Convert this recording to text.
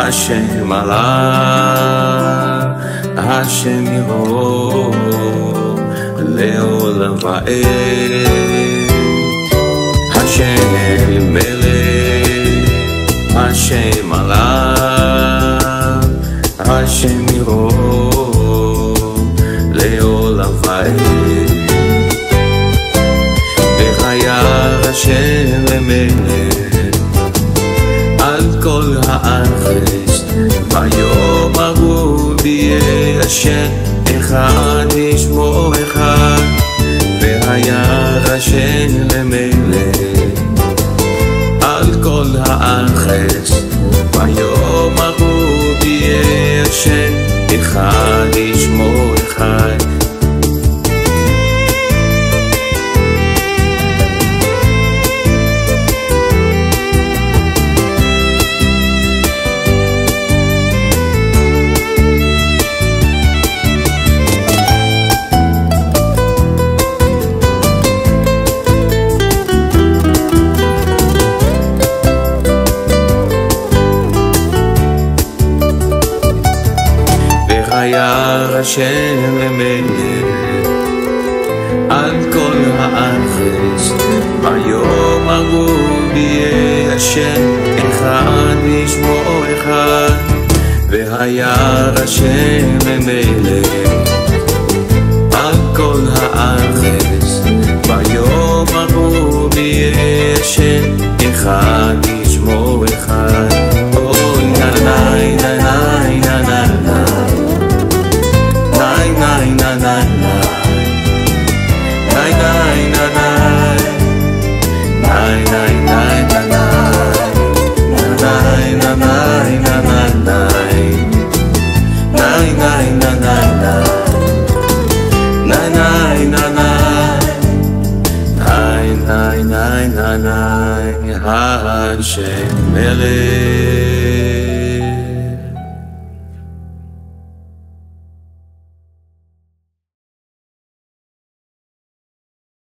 השם עלה, השם יבוא לעולם ועד. השם מלך, השם עלה, השם יבוא לעולם ועד. וחייר השם למלך על כל הארץ, ביום ההוא יהיה השם אחד ישמו אחד. וחייר השם למלך על כל הארץ, ביום ההוא יהיה השם אחד ישמו אחד. וחייר השם למלך על כל הארץ, ביום ההוא יהיה השם אחד ישמו אחד. וחייר השם למלך על כל הארץ, ביום ההוא יהיה השם אחד ישמו אחד. אוי נאי נאי נאי השם מלך.